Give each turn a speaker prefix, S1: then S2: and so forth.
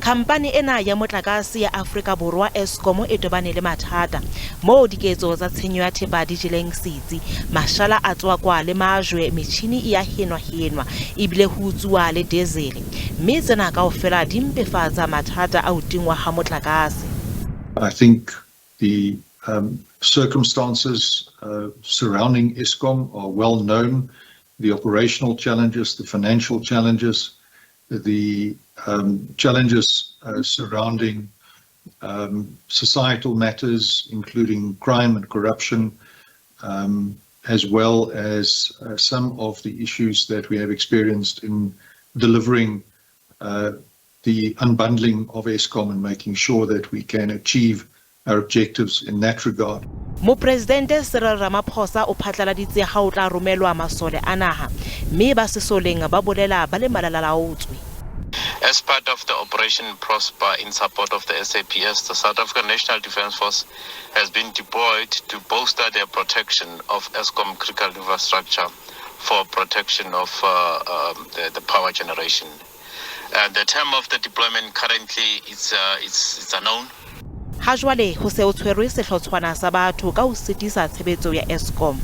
S1: Khampani ena ya motlakase ya Afrika Borwa Eskom e tobane le mathata mo diketso tsa tshenyo ya thepa di jeleng setsi, mashala a tswakwa le majwe, metjhini e ya henwa ebile ho utsuwa le diesel, mme tsena kaofela di mpefatsa mathata a ho tingwa ha motlakase.
S2: I think the circumstances surrounding Eskom are well known. The operational challenges, the financial challenges, the challenges surrounding societal matters, including crime and corruption, as well as some of the issues that we have experienced in delivering the unbundling of Eskom and making sure that we can achieve our objectives in that regard.
S1: Mopresidente Cyril Ramaphosa o phatlaladitse ha o tla romelwa masole a naha, mme ba sesoleng ba bolela ba le malalalaotswe.
S3: As part of the Operation Prosper in support of the SABC, the South African National Defence Force has been deployed to bolster the protection of Eskom critical infrastructure for protection of the power generation. The term of the deployment currently it's unknown.
S1: Ha jwale ho se o tshwerwe sehlotshwana sa batho ka ho sitisa tshebetso ya Eskom.